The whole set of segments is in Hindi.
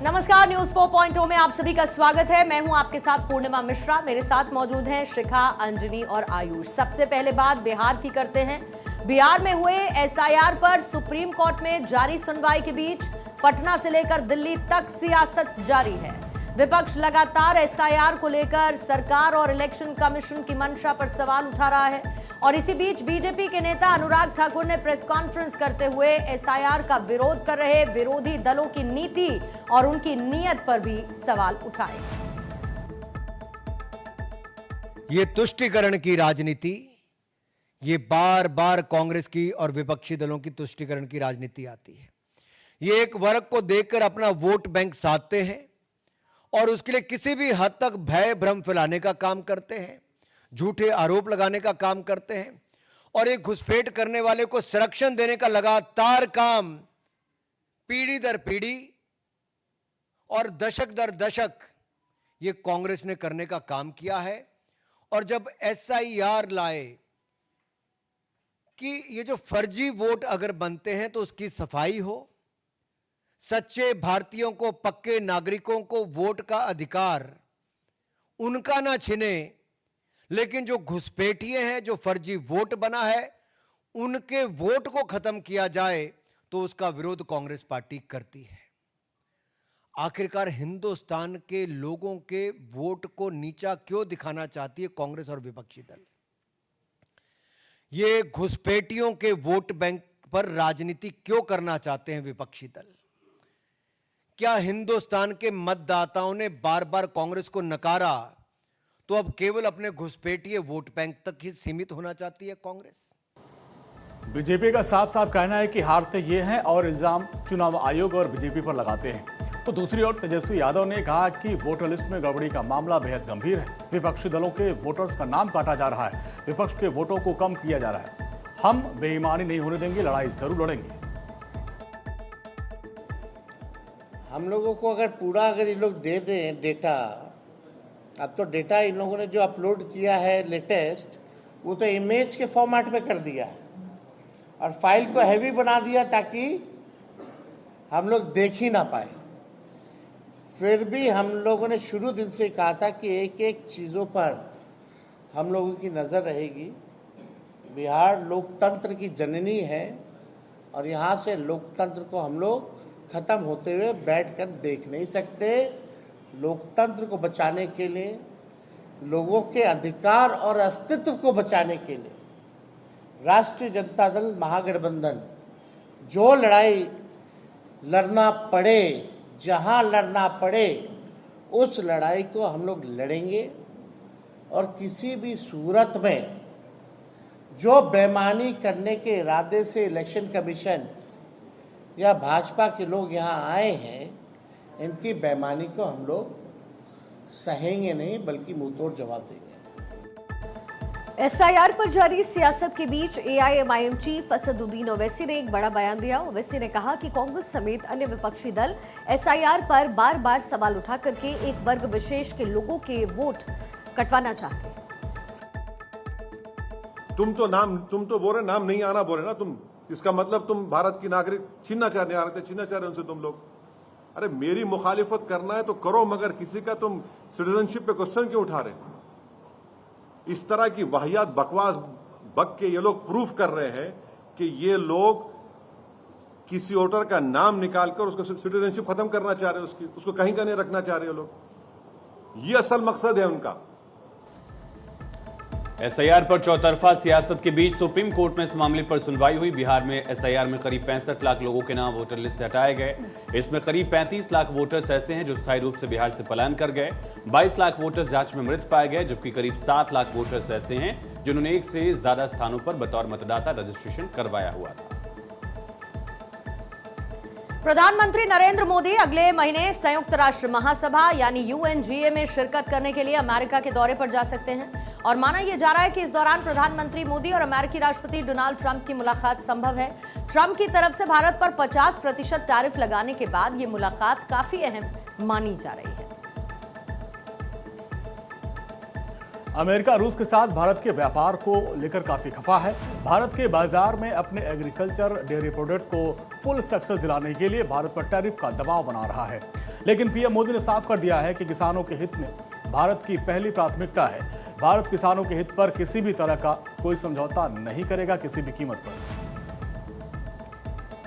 नमस्कार, न्यूज 4.0 में आप सभी का स्वागत है। मैं हूं आपके साथ पूर्णिमा मिश्रा। मेरे साथ मौजूद हैं शिखा, अंजनी और आयुष। सबसे पहले बात बिहार की करते हैं। बिहार में हुए एसआईआर पर सुप्रीम कोर्ट में जारी सुनवाई के बीच पटना से लेकर दिल्ली तक सियासत जारी है। विपक्ष लगातार एसआईआर को लेकर सरकार और इलेक्शन कमीशन की मंशा पर सवाल उठा रहा है और इसी बीच बीजेपी के नेता अनुराग ठाकुर ने प्रेस कॉन्फ्रेंस करते हुए एसआईआर का विरोध कर रहे विरोधी दलों की नीति और उनकी नीयत पर भी सवाल उठाए। ये तुष्टीकरण की राजनीति, ये बार बार कांग्रेस की और विपक्षी दलों की तुष्टीकरण की राजनीति आती है। ये एक वर्ग को देखकर अपना वोट बैंक साधते हैं और उसके लिए किसी भी हद तक भय भ्रम फैलाने का काम करते हैं, झूठे आरोप लगाने का काम करते हैं और एक घुसपैठ करने वाले को संरक्षण देने का लगातार काम पीढ़ी दर पीढ़ी और दशक दर दशक ये कांग्रेस ने करने का काम किया है। और जब एसआईआर लाए कि ये जो फर्जी वोट अगर बनते हैं तो उसकी सफाई हो, सच्चे भारतीयों को, पक्के नागरिकों को वोट का अधिकार उनका ना छिने, लेकिन जो घुसपैठिए हैं, जो फर्जी वोट बना है, उनके वोट को खत्म किया जाए, तो उसका विरोध कांग्रेस पार्टी करती है। आखिरकार हिंदुस्तान के लोगों के वोट को नीचा क्यों दिखाना चाहती है कांग्रेस और विपक्षी दल? ये घुसपैठियों के वोट बैंक पर राजनीति क्यों करना चाहते हैं विपक्षी दल? क्या हिंदुस्तान के मतदाताओं ने बार बार कांग्रेस को नकारा तो अब केवल अपने घुसपैठिए वोट बैंक तक ही सीमित होना चाहती है कांग्रेस? बीजेपी का साफ साफ कहना है कि हारते ये हैं और इल्जाम चुनाव आयोग और बीजेपी पर लगाते हैं। तो दूसरी ओर तेजस्वी यादव ने कहा कि वोटर लिस्ट में गड़बड़ी का मामला बेहद गंभीर है। विपक्षी दलों के वोटर्स का नाम काटा जा रहा है, विपक्ष के वोटों को कम किया जा रहा है। हम बेईमानी नहीं होने देंगे, लड़ाई जरूर लड़ेंगे। हम लोगों को अगर ये लोग दे दें डेटा, अब तो डेटा इन लोगों ने जो अपलोड किया है लेटेस्ट, वो तो इमेज के फॉर्मेट में कर दिया है और फाइल को हैवी बना दिया ताकि हम लोग देख ही ना पाए। फिर भी हम लोगों ने शुरू दिन से कहा था कि एक एक चीज़ों पर हम लोगों की नज़र रहेगी। बिहार लोकतंत्र की जननी है और यहाँ से लोकतंत्र को हम लोग खत्म होते हुए बैठकर देख नहीं सकते। लोकतंत्र को बचाने के लिए, लोगों के अधिकार और अस्तित्व को बचाने के लिए राष्ट्रीय जनता दल महागठबंधन जो लड़ाई लड़ना पड़े, जहां लड़ना पड़े, उस लड़ाई को हम लोग लड़ेंगे और किसी भी सूरत में जो बेईमानी करने के इरादे से इलेक्शन कमीशन या भाजपा के लोग यहाँ आए हैं, इनकी बेईमानी को हम लोग सहेंगे नहीं बल्कि मुंहतोड़ जवाब देंगे। एसआईआर पर जारी सियासत के बीच एआईएमआईएम चीफ असदुद्दीन ओवैसी ने एक बड़ा बयान दिया। ओवैसी ने कहा कि कांग्रेस समेत अन्य विपक्षी दल एसआईआर पर बार बार सवाल उठा करके एक वर्ग विशेष के लोगों के वोट कटवाना चाहते हैं। तुम तो बोल रहे नाम नहीं आना बोल रहे ना तुम, इसका मतलब तुम भारत की नागरिक छीनना चाहने आ रहे थे, छीनना चाह रहे उनसे तुम लोग। अरे मेरी मुखालिफत करना है तो करो, मगर किसी का तुम सिटीजनशिप पे क्वेश्चन क्यों उठा रहे? इस तरह की वाहियात बकवास बक के ये लोग प्रूफ कर रहे हैं कि ये लोग किसी वोटर का नाम निकालकर उसको सिटीजनशिप खत्म करना चाह रहे हैं, उसको कहीं का नहीं रखना चाह रहे लोग। ये असल मकसद है उनका। एसआईआर पर चौतरफा सियासत के बीच सुप्रीम कोर्ट में इस मामले पर सुनवाई हुई। बिहार में एसआईआर में करीब 65 लाख लोगों के नाम वोटर लिस्ट से हटाए गए। इसमें करीब 35 लाख वोटर्स ऐसे हैं जो स्थायी रूप से बिहार से पलायन कर गए। 22 लाख वोटर्स जांच में मृत पाए गए, जबकि करीब 7 लाख वोटर्स ऐसे हैं जिन्होंने एक से ज्यादा स्थानों पर बतौर मतदाता रजिस्ट्रेशन करवाया हुआ था। प्रधानमंत्री नरेंद्र मोदी अगले महीने संयुक्त राष्ट्र महासभा यानी यूएनजीए में शिरकत करने के लिए अमेरिका के दौरे पर जा सकते हैं और माना यह जा रहा है कि इस दौरान प्रधानमंत्री मोदी और अमेरिकी राष्ट्रपति डोनाल्ड ट्रंप की मुलाकात संभव है। ट्रंप की तरफ से भारत पर 50% टैरिफ लगाने के बाद यह मुलाकात काफी अहम मानी जा रही है। अमेरिका रूस के साथ भारत के व्यापार को लेकर काफी खफा है। भारत के बाजार में अपने एग्रीकल्चर डेयरी प्रोडक्ट को फुल सक्सेस दिलाने के लिए भारत पर टैरिफ का दबाव बना रहा है। लेकिन पीएम मोदी ने साफ कर दिया है कि किसानों के हित में भारत की पहली प्राथमिकता है। भारत किसानों के हित पर किसी भी तरह का कोई समझौता नहीं करेगा, किसी भी कीमत पर।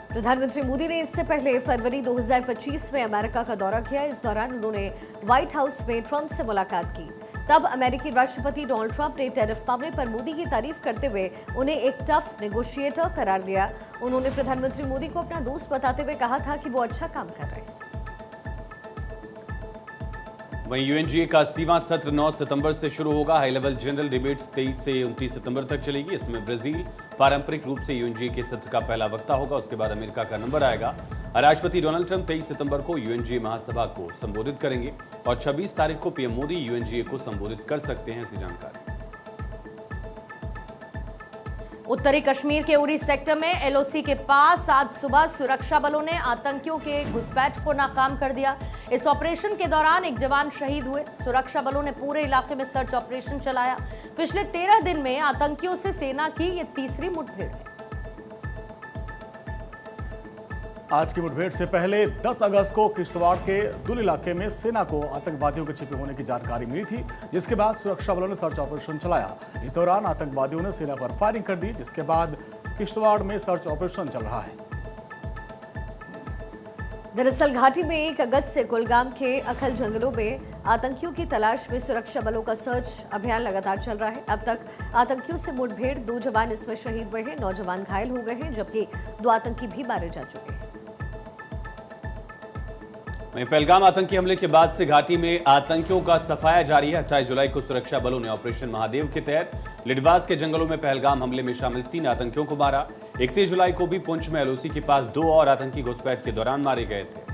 प्रधानमंत्री मोदी ने इससे पहले फरवरी 2025 में अमेरिका का दौरा किया। इस दौरान उन्होंने व्हाइट हाउस में ट्रंप से मुलाकात की। तब अमेरिकी राष्ट्रपति डोनाल्ड ट्रंप ने टैरिफ मामले पर मोदी की तारीफ करते हुए उन्हें एक टफ नेगोशिएटर करार दिया। उन्होंने प्रधानमंत्री मोदी को अपना दोस्त बताते हुए कहा था कि वो अच्छा काम कर रहे हैं। वहीं यूएनजीए का 80वां सत्र 9 सितंबर से शुरू होगा। हाई लेवल जनरल डिबेट्स 23 से 29 सितंबर तक चलेगी। इसमें ब्राजील पारंपरिक रूप से यूएनजीए के सत्र का पहला वक्ता होगा। उसके बाद अमेरिका का नंबर आएगा। राष्ट्रपति डोनाल्ड ट्रंप 23 सितंबर को यूएनजीए महासभा को संबोधित करेंगे और 26 तारीख को पीएम मोदी यूएनजीए को संबोधित कर सकते हैं, ऐसी जानकारी। उत्तरी कश्मीर के उरी सेक्टर में एलओसी के पास आज सुबह सुरक्षा बलों ने आतंकियों के घुसपैठ को नाकाम कर दिया। इस ऑपरेशन के दौरान एक जवान शहीद हुए। सुरक्षा बलों ने पूरे इलाके में सर्च ऑपरेशन चलाया। पिछले 13 दिन में आतंकियों से सेना की ये तीसरी मुठभेड़ है। आज की मुठभेड़ से पहले 10 अगस्त को किश्तवाड़ के दुल इलाके में सेना को आतंकवादियों के छिपे होने की जानकारी मिली थी, जिसके बाद सुरक्षा बलों ने सर्च ऑपरेशन चलाया। इस दौरान आतंकवादियों ने सेना पर फायरिंग कर दी, जिसके बाद किश्तवाड़ में सर्च ऑपरेशन चल रहा है। दरअसल घाटी में 1 अगस्त से कुलगाम के अखल जंगलों में आतंकियों की तलाश में सुरक्षा बलों का सर्च अभियान लगातार चल रहा है। अब तक आतंकियों से मुठभेड़ 2 जवान इसमें शहीद हुए हैं, 9 जवान घायल हो गए हैं, जबकि 2 आतंकी भी मारे जा चुके हैं। वहीं पहलगाम आतंकी हमले के बाद से घाटी में आतंकियों का सफाया जारी है। 28 जुलाई को सुरक्षा बलों ने ऑपरेशन महादेव के तहत लिडवास के जंगलों में पहलगाम हमले में शामिल 3 आतंकियों को मारा। 31 जुलाई को भी पुंछ में एलओसी के पास 2 और आतंकी घुसपैठ के दौरान मारे गए थे।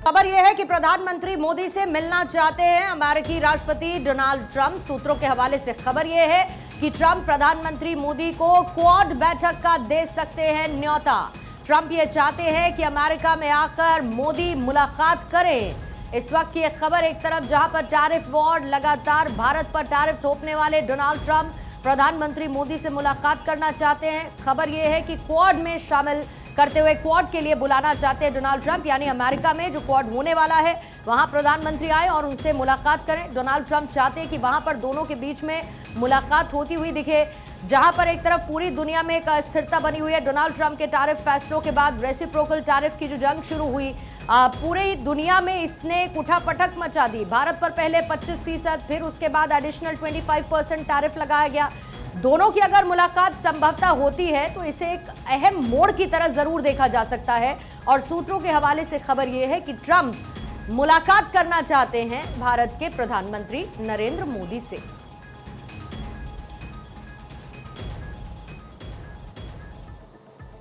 खबर यह है कि प्रधानमंत्री मोदी से मिलना चाहते हैं अमेरिकी राष्ट्रपति डोनाल्ड ट्रंप। सूत्रों के हवाले से खबर यह है कि ट्रंप प्रधानमंत्री मोदी को क्वाड बैठक का दे सकते हैं न्योता। ट्रंप ये चाहते हैं कि अमेरिका में आकर मोदी मुलाकात करें। इस वक्त की एक खबर एक तरफ जहां पर टैरिफ वॉर, लगातार भारत पर टैरिफ थोपने वाले डोनाल्ड ट्रंप प्रधानमंत्री मोदी से मुलाकात करना चाहते हैं। खबर यह है कि क्वाड में शामिल करते हुए क्वाड के लिए बुलाना चाहते हैं डोनाल्ड ट्रंप, यानी अमेरिका में जो क्वाड होने वाला है वहां प्रधानमंत्री आए और उनसे मुलाकात करें। डोनाल्ड ट्रंप चाहते हैं कि वहां पर दोनों के बीच में मुलाकात होती हुई दिखे। जहां पर एक तरफ पूरी दुनिया में एक अस्थिरता बनी हुई है, डोनाल्ड ट्रंप के टैरिफ फैसलों के बाद रेसिप्रोकल टैरिफ की जो जंग शुरू हुई, पूरी दुनिया में इसने उठापटक मचा दी। भारत पर पहले 25%, फिर उसके बाद एडिशनल 25% टैरिफ लगाया गया। दोनों की अगर मुलाकात संभवतः होती है तो इसे एक अहम मोड़ की तरह जरूर देखा जा सकता है। और सूत्रों के हवाले से खबर यह है कि ट्रंप मुलाकात करना चाहते हैं भारत के प्रधानमंत्री नरेंद्र मोदी से।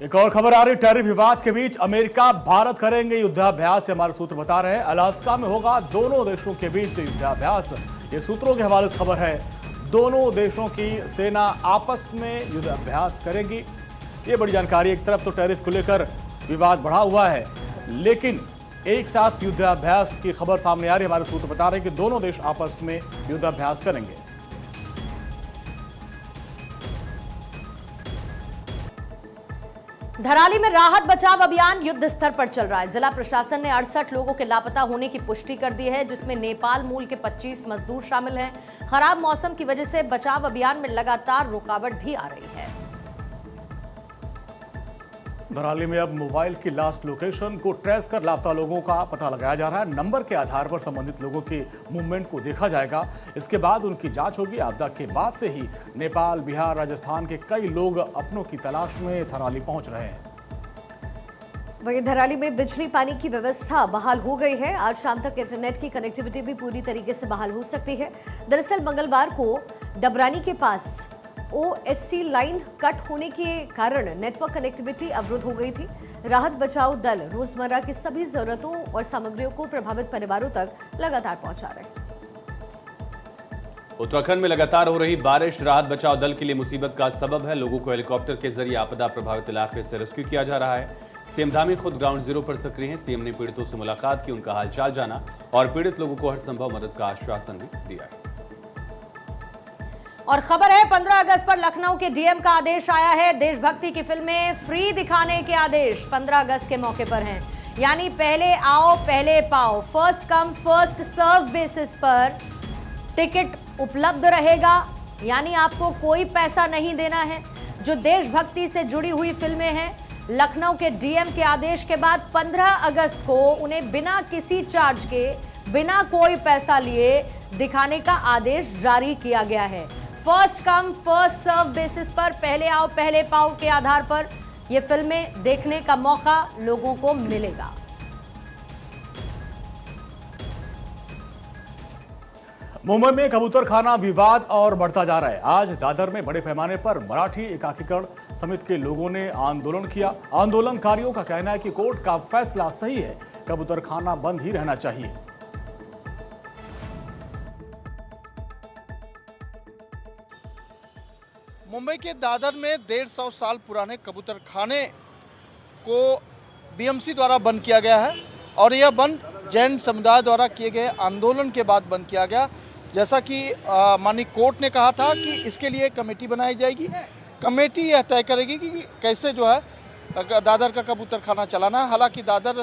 एक और खबर आ रही, टैरिफ विवाद के बीच अमेरिका भारत करेंगे युद्धाभ्यास, से हमारे सूत्र बता रहे हैं। अलास्का में होगा दोनों देशों के बीच युद्धाभ्यास, ये सूत्रों के हवाले से खबर है। दोनों देशों की सेना आपस में युद्धाभ्यास करेगी, ये बड़ी जानकारी। एक तरफ तो टैरिफ को लेकर विवाद बढ़ा हुआ है, लेकिन एक साथ युद्धाभ्यास की खबर सामने आ रही है। हमारे सूत्र बता रहे हैं कि दोनों देश आपस में युद्धाभ्यास करेंगे। धराली में राहत बचाव अभियान युद्ध स्तर पर चल रहा है। जिला प्रशासन ने 68 लोगों के लापता होने की पुष्टि कर दी है, जिसमें नेपाल मूल के 25 मजदूर शामिल हैं। खराब मौसम की वजह से बचाव अभियान में लगातार रुकावट भी आ रही है। धराली में अब मोबाइल की लास्ट लोकेशन को ट्रेस कर लापता लोगों का पता लगाया जा रहा है। नंबर के आधार पर संबंधित लोगों की मूवमेंट को देखा जाएगा, इसके बाद उनकी जांच होगी। आपदा के बाद से ही नेपाल, बिहार, राजस्थान के कई लोग अपनों की तलाश में धराली पहुंच रहे हैं। वहीं धराली में बिजली पानी की व्यवस्था बहाल हो गई है। आज शाम तक इंटरनेट की कनेक्टिविटी भी पूरी तरीके से बहाल हो सकती है। दरअसल मंगलवार को डबरानी के पास OSC लाइन कट होने के कारण नेटवर्क कनेक्टिविटी अवरुद्ध हो गई थी। राहत बचाव दल रोजमर्रा की सभी जरूरतों और सामग्रियों को प्रभावित परिवारों तक लगातार पहुंचा रहे हैं। उत्तराखंड में लगातार हो रही बारिश राहत बचाव दल के लिए मुसीबत का सबब है। लोगों को हेलीकॉप्टर के जरिए आपदा प्रभावित इलाके से रेस्क्यू किया जा रहा है। सीएम धामी खुद ग्राउंड जीरो पर सक्रिय हैं। सीएम ने पीड़ितों से मुलाकात की, उनका हालचाल जाना और पीड़ित लोगों को हर संभव मदद का आश्वासन भी दिया है। और खबर है 15 अगस्त पर लखनऊ के डीएम का आदेश आया है। देशभक्ति की फिल्में फ्री दिखाने के आदेश 15 अगस्त के मौके पर हैं। यानी पहले आओ पहले पाओ, first come first serve basis पर टिकट उपलब्ध रहेगा। यानी आपको कोई पैसा नहीं देना है। जो देशभक्ति से जुड़ी हुई फिल्में हैं, लखनऊ के डीएम के आदेश के बाद 15 अगस्त को उन्हें बिना किसी चार्ज के, बिना कोई पैसा लिए दिखाने का आदेश जारी किया गया है। First come first serve basis पर, पहले आओ पहले पाओ के आधार पर ये फिल्में देखने का मौका लोगों को मिलेगा। मुंबई में कबूतर खाना विवाद और बढ़ता जा रहा है। आज दादर में बड़े पैमाने पर मराठी एकाकीकरण समिति के लोगों ने आंदोलन किया। आंदोलनकारियों का कहना है कि कोर्ट का फैसला सही है, कबूतर खाना बंद ही रहना चाहिए। मुंबई के दादर में 150 साल पुराने कबूतर खाने को बीएमसी द्वारा बंद किया गया है और यह बंद जैन समुदाय द्वारा किए गए आंदोलन के बाद बंद किया गया। जैसा कि माननीय कोर्ट ने कहा था कि इसके लिए कमेटी बनाई जाएगी। कमेटी यह तय करेगी कि कैसे जो है दादर का कबूतर खाना चलाना है। हालांकि दादर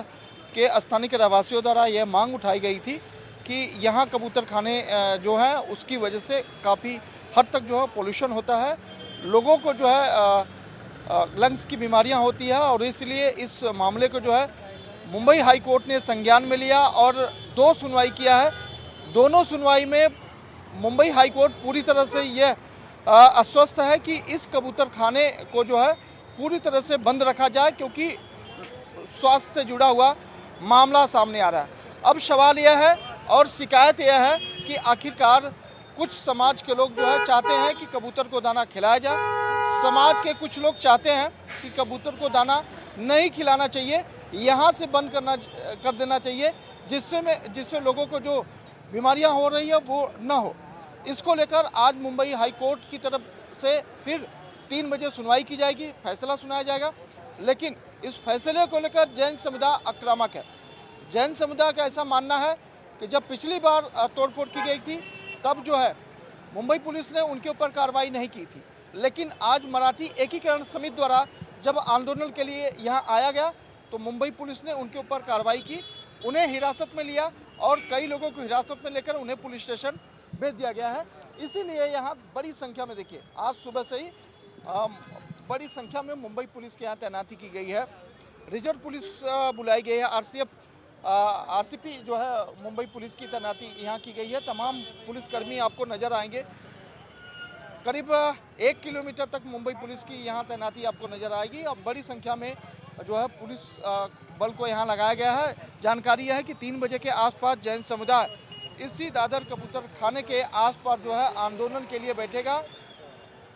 के स्थानीय रहवासियों द्वारा यह मांग उठाई गई थी कि यहाँ कबूतर खाने जो है उसकी वजह से काफ़ी हद तक जो है पोल्यूशन होता है, लोगों को जो है लंग्स की बीमारियां होती है और इसलिए इस मामले को जो है मुंबई हाई कोर्ट ने संज्ञान में लिया और 2 सुनवाई किया है। दोनों सुनवाई में मुंबई हाई कोर्ट पूरी तरह से यह आश्वस्त है कि इस कबूतर खाने को जो है पूरी तरह से बंद रखा जाए, क्योंकि स्वास्थ्य से जुड़ा हुआ मामला सामने आ रहा है। अब सवाल यह है और शिकायत यह है कि आखिरकार कुछ समाज के लोग जो है चाहते हैं कि कबूतर को दाना खिलाया जाए, समाज के कुछ लोग चाहते हैं कि कबूतर को दाना नहीं खिलाना चाहिए, यहाँ से बंद कर देना चाहिए, जिससे लोगों को जो बीमारियां हो रही है वो ना हो। इसको लेकर आज मुंबई हाई कोर्ट की तरफ से फिर 3 बजे सुनवाई की जाएगी, फैसला सुनाया जाएगा। लेकिन इस फैसले को लेकर जैन समुदाय आक्रामक है। जैन समुदाय का ऐसा मानना है कि जब पिछली बार तोड़फोड़ की गई थी तब जो है मुंबई पुलिस ने उनके ऊपर कार्रवाई नहीं की थी, लेकिन आज मराठी एकीकरण समिति द्वारा जब आंदोलन के लिए यहाँ आया गया तो मुंबई पुलिस ने उनके ऊपर कार्रवाई की, उन्हें हिरासत में लिया और कई लोगों को हिरासत में लेकर उन्हें पुलिस स्टेशन भेज दिया गया है। इसीलिए यहाँ बड़ी संख्या में, देखिए आज सुबह से ही बड़ी संख्या में मुंबई पुलिस के यहाँ तैनाती की गई है। रिजर्व पुलिस बुलाई गई है, आरसीपी जो है मुंबई पुलिस की तैनाती यहाँ की गई है। तमाम पुलिसकर्मी आपको नज़र आएंगे। करीब 1 किलोमीटर तक मुंबई पुलिस की यहाँ तैनाती आपको नज़र आएगी। अब बड़ी संख्या में जो है पुलिस बल को यहाँ लगाया गया है। जानकारी यह है कि 3 बजे के आसपास जैन समुदाय इसी दादर कबूतर खाने के आसपास जो है आंदोलन के लिए बैठेगा।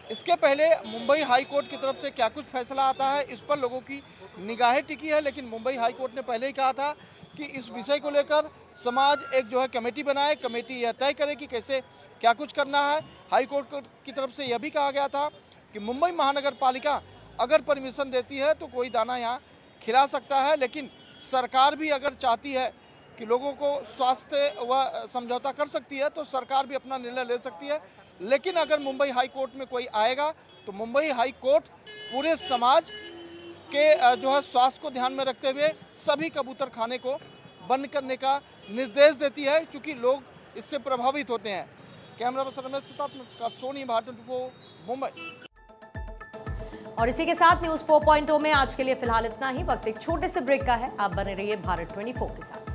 इसके पहले मुंबई हाई कोर्ट की तरफ से क्या कुछ फैसला आता है, इस पर लोगों की निगाहें टिकी है। लेकिन मुंबई हाई कोर्ट ने पहले ही कहा था कि इस विषय को लेकर समाज एक जो है कमेटी बनाए, कमेटी यह तय करे कि कैसे क्या कुछ करना है। हाई कोर्ट की तरफ से यह भी कहा गया था कि मुंबई महानगर पालिका अगर परमिशन देती है तो कोई दाना यहाँ खिला सकता है, लेकिन सरकार भी अगर चाहती है कि लोगों को स्वास्थ्य व समझौता कर सकती है तो सरकार भी अपना निर्णय ले सकती है। लेकिन अगर मुंबई हाई कोर्ट में कोई आएगा तो मुंबई हाई कोर्ट पूरे समाज के जो है स्वास्थ्य को ध्यान में रखते हुए सभी कबूतर खाने को बंद करने का निर्देश देती है, क्योंकि लोग इससे प्रभावित होते हैं। कैमरा पर्सन रमेश के साथ सोनी, भारत 24 मुंबई। और इसी के साथ न्यूज 4.0 में आज के लिए फिलहाल इतना ही। वक्त एक छोटे से ब्रेक का है, आप बने रहिए भारत 24 के साथ।